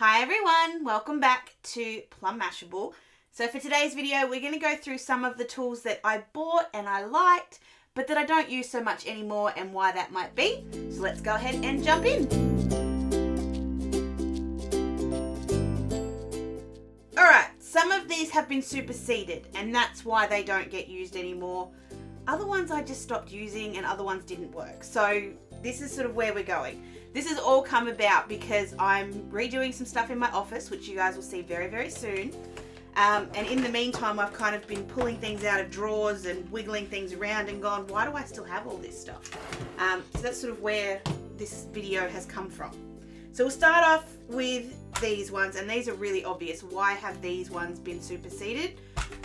Hi everyone, welcome back to Plum Mashable. So for today's video, we're going to go through some of the tools that I bought and I liked, but that I don't use so much anymore and why that might be. So let's go ahead and jump in. Alright, some of these have been superseded and that's why they don't get used anymore. Other ones I just stopped using and other ones didn't work. So this is sort of where we're going. This has all come about because I'm redoing some stuff in my office, which you guys will see very, very soon. And in the meantime, I've kind of been pulling things out of drawers and wiggling things around and gone, why do I still have all this stuff? So that's sort of where this video has come from. So we'll start off with these ones, and these are really obvious. Why have these ones been superseded?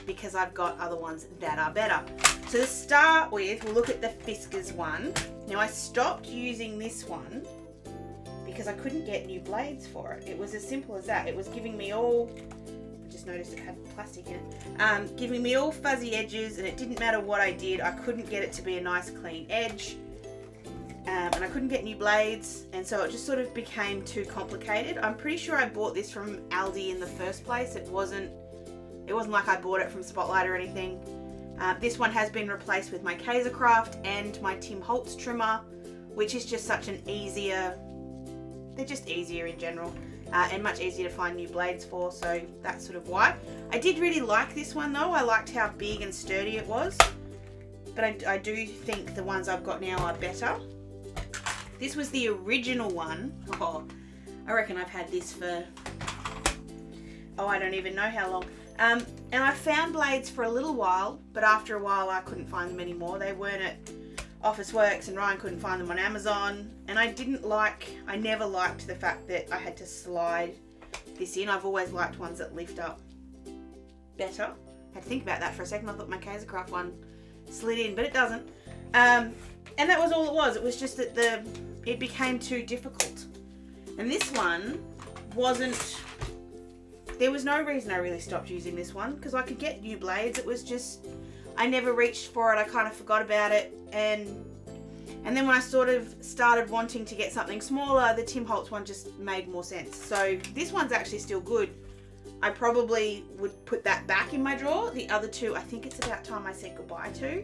Because I've got other ones that are better. So to start with, we'll look at the Fiskars one. Now I stopped using this one because I couldn't get new blades for it. It was as simple as that. It was giving me all, I just noticed it had plastic in it, giving me all fuzzy edges, and it didn't matter what I did, I couldn't get it to be a nice clean edge, and I couldn't get new blades, and so it just sort of became too complicated. I'm pretty sure I bought this from Aldi in the first place. It wasn't like I bought it from Spotlight or anything. This one has been replaced with my Kaisercraft and my Tim Holtz trimmer, which is just such an easier, they're just easier in general, and much easier to find new blades for, so that's sort of why. I did really like this one though. I liked how big and sturdy it was, but I do think the ones I've got now are better. This was the original one. Oh, I reckon I've had this for, I don't even know how long. And I found blades for a little while, but after a while I couldn't find them anymore. They weren't at Officeworks and Ryan couldn't find them on Amazon, and I never liked the fact that I had to slide this in. I've always liked ones that lift up better. I had to think about that for a second. I thought my Kaisercraft one slid in, but it doesn't. And that was all it was. It was just that it became too difficult. And this one wasn't, there was no reason I really stopped using this one because I could get new blades. It was just, I never reached for it. I kind of forgot about it, and then when I sort of started wanting to get something smaller, the Tim Holtz one just made more sense. So this one's actually still good. I probably would put that back in my drawer. The other two, I think it's about time I said goodbye to,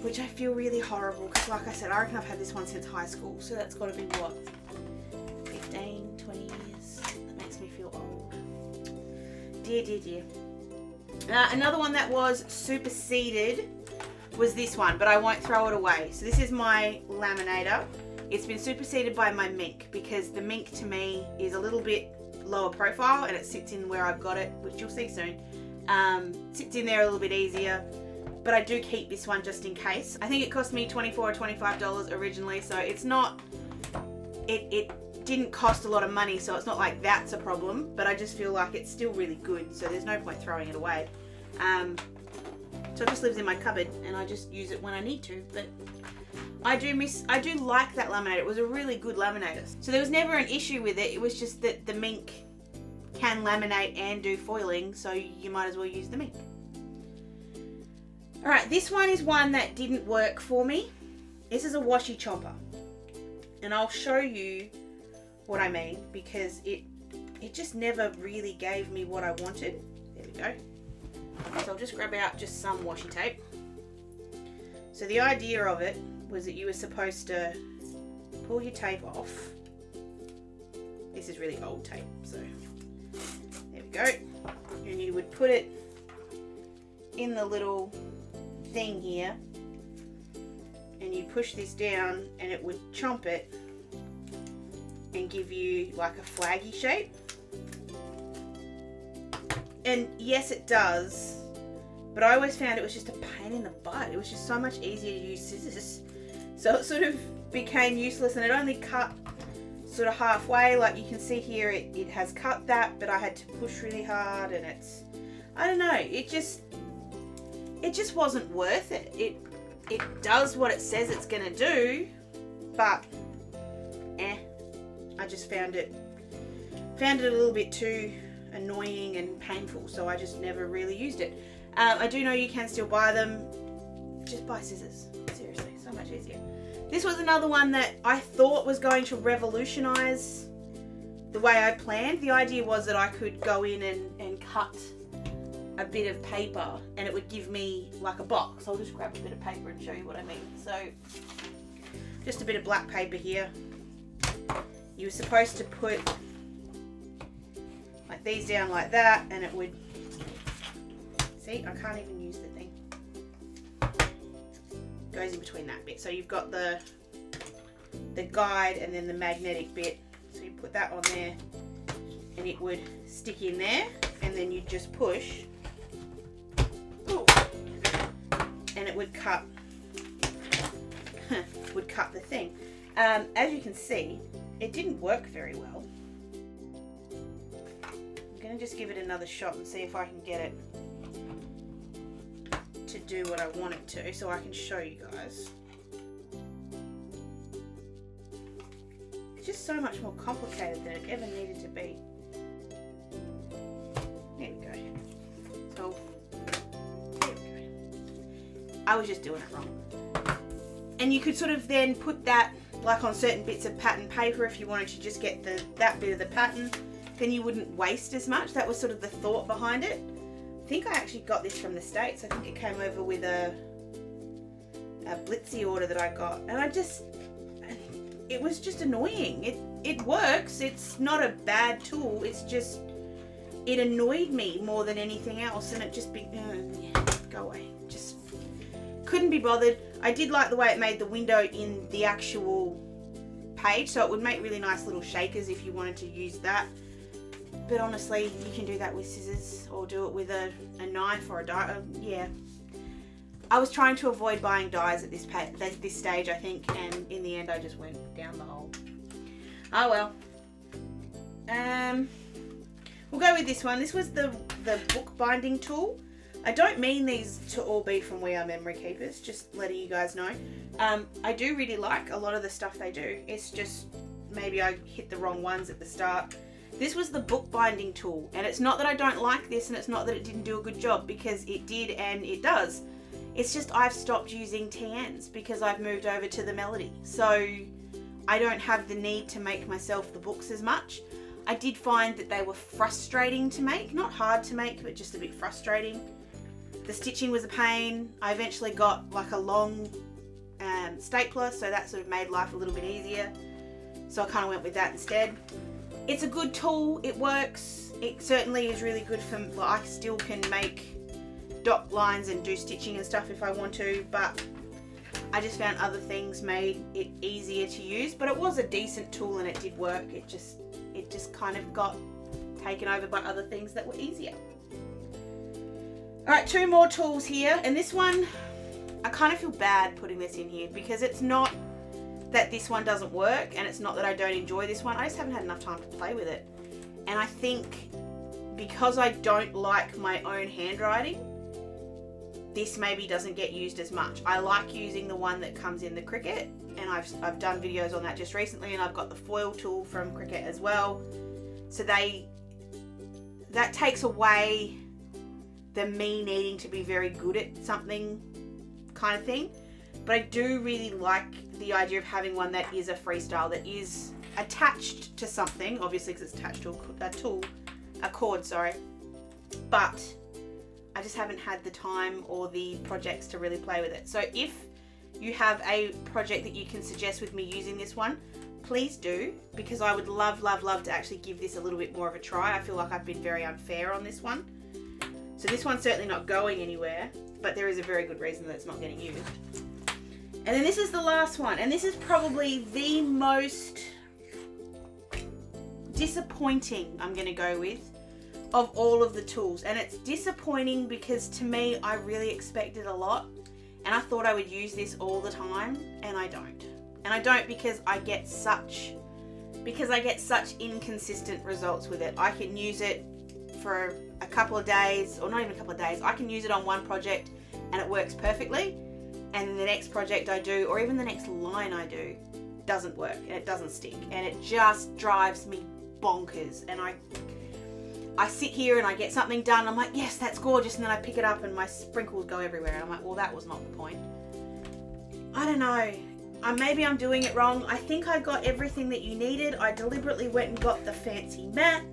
which I feel really horrible because, like I said, I reckon I've had this one since high school, so that's got to be what, 15, 20 years. That makes me feel old. Dear, dear, dear. Another one that was superseded was this one, but I won't throw it away. So this is my laminator. It's been superseded by my Mink because the Mink to me is a little bit lower profile and it sits in where I've got it, which you'll see soon. Sits in there a little bit easier, but I do keep this one just in case. I think it cost me $24 or $25 originally, so it's not, it didn't cost a lot of money, so it's not like that's a problem, but I just feel like it's still really good, so there's no point throwing it away. So it just lives in my cupboard and I just use it when I need to, but I do like that laminator. It was a really good laminator. So there was never an issue with it. It was just that the Mink can laminate and do foiling, so you might as well use the Mink. Alright, this one is one that didn't work for me. This is a Washi Chomper, and I'll show you what I mean because it just never really gave me what I wanted. There we go. So I'll just grab out just some washi tape. So the idea of it was that you were supposed to pull your tape off. This is really old tape, so there we go. And you would put it in the little thing here and you push this down and it would chomp it and give you like a flaggy shape. And yes, it does, but I always found it was just a pain in the butt. It was just so much easier to use scissors. So it sort of became useless, and it only cut sort of halfway. Like you can see here, it has cut that, but I had to push really hard, and it's, I don't know, it just wasn't worth it. It does what it says it's gonna do, but I just found it a little bit too annoying and painful, so I just never really used it. I do know you can still buy them. Just buy scissors. Seriously, so much easier. This was another one that I thought was going to revolutionize the way I planned. The idea was that I could go in and cut a bit of paper and it would give me like a box. I'll just grab a bit of paper and show you what I mean. So just a bit of black paper here. You were supposed to put like these down like that, and it would, see, I can't even use the thing. Goes in between that bit. So you've got the guide and then the magnetic bit. So you put that on there and it would stick in there, and then you just push. Ooh, and it would cut the thing. As you can see, it didn't work very well. I'm going to just give it another shot and see if I can get it to do what I want it to, so I can show you guys. It's just so much more complicated than it ever needed to be. There we go. So, there we go. I was just doing it wrong. And you could sort of then put that like on certain bits of pattern paper if you wanted to just get that bit of the pattern, then you wouldn't waste as much. That was sort of the thought behind it. I think I actually got this from the States. I think it came over with a Blitzy order that I got, and it was just annoying. It works. It's not a bad tool. It's just, it annoyed me more than anything else, and it just go away. Just couldn't be bothered. I did like the way it made the window in the actual page, so it would make really nice little shakers if you wanted to use that. But honestly, you can do that with scissors or do it with a knife or a die. Yeah. I was trying to avoid buying dies at this stage, I think, and in the end I just went down the hole. Oh well. We'll go with this one. This was the bookbinding tool. I don't mean these to all be from We Are Memory Keepers, just letting you guys know. I do really like a lot of the stuff they do. It's just maybe I hit the wrong ones at the start. This was the bookbinding tool, and it's not that I don't like this, and it's not that it didn't do a good job, because it did and it does. It's just I've stopped using TNs because I've moved over to the Melody. So I don't have the need to make myself the books as much. I did find that they were frustrating to make. Not hard to make, but just a bit frustrating. The stitching was a pain. I eventually got like a long stapler, so that sort of made life a little bit easier. So I kind of went with that instead. It's a good tool. It works. It certainly is really good for, well, I still can make dot lines and do stitching and stuff if I want to, but I just found other things made it easier to use. But it was a decent tool and it did work. It just kind of got taken over by other things that were easier. Alright, two more tools here, and this one, I kind of feel bad putting this in here because it's not that this one doesn't work, and it's not that I don't enjoy this one. I just haven't had enough time to play with it. And I think because I don't like my own handwriting, this maybe doesn't get used as much. I like using the one that comes in the Cricut, and I've done videos on that just recently, and I've got the foil tool from Cricut as well. So that takes away the me needing to be very good at something kind of thing. But I do really like the idea of having one that is a freestyle, that is attached to something, obviously because it's attached to a cord, sorry. But I just haven't had the time or the projects to really play with it. So if you have a project that you can suggest with me using this one, please do, because I would love, love, love to actually give this a little bit more of a try. I feel like I've been very unfair on this one. So this one's certainly not going anywhere, but there is a very good reason that it's not getting used. And then this is the last one, and this is probably the most disappointing, I'm going to go with, of all of the tools. And it's disappointing because to me, I really expected a lot, and I thought I would use this all the time, and I don't. And I don't because I get such inconsistent results with it. I can use it for a couple of days, or not even a couple of days. I can use it on one project and it works perfectly, and then the next project I do, or even the next line I do, doesn't work and it doesn't stick, and it just drives me bonkers. And I sit here and I get something done, I'm like, yes, that's gorgeous, and then I pick it up and my sprinkles go everywhere, and I'm like, well, that was not the point. I don't know. maybe I'm doing it wrong. I think I got everything that you needed. I deliberately went and got the fancy mat,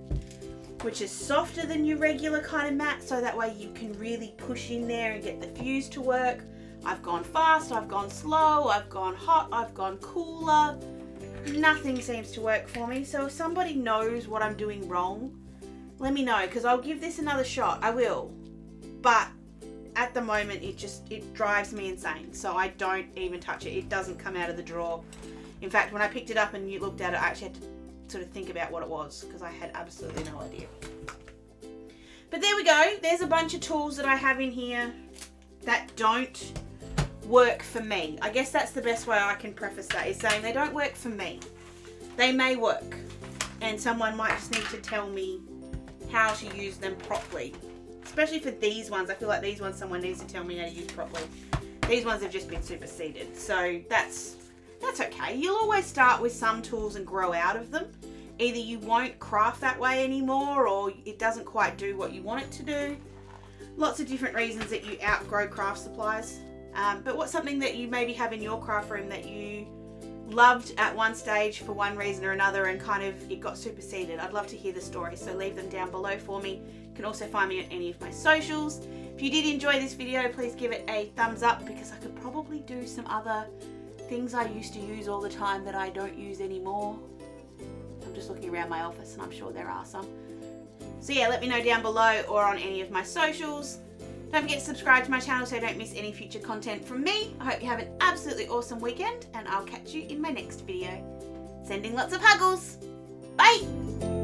which is softer than your regular kind of mat, so that way you can really push in there and get the fuse to work. I've gone fast, I've gone slow, I've gone hot, I've gone cooler. Nothing seems to work for me. So if somebody knows what I'm doing wrong, let me know, because I'll give this another shot. I will. But at the moment, it drives me insane. So I don't even touch it. It doesn't come out of the drawer. In fact, when I picked it up and you looked at it, I actually had to sort of think about what it was, because I had absolutely no idea. But there we go. There's a bunch of tools that I have in here that don't work for me. I guess that's the best way I can preface that, is saying they don't work for me. They may work, and someone might just need to tell me how to use them properly. Especially for these ones. I feel like these ones someone needs to tell me how to use properly. These ones have just been superseded, so that's okay. You'll always start with some tools and grow out of them. Either you won't craft that way anymore, or it doesn't quite do what you want it to do. Lots of different reasons that you outgrow craft supplies. But what's something that you maybe have in your craft room that you loved at one stage for one reason or another, and kind of it got superseded? I'd love to hear the story, so leave them down below for me. You can also find me on any of my socials. If you did enjoy this video, please give it a thumbs up, because I could probably do some other things I used to use all the time that I don't use anymore. I'm just looking around my office and I'm sure there are some. So yeah, let me know down below or on any of my socials. Don't forget to subscribe to my channel so you don't miss any future content from me. I hope you have an absolutely awesome weekend, and I'll catch you in my next video. Sending lots of huggles. Bye!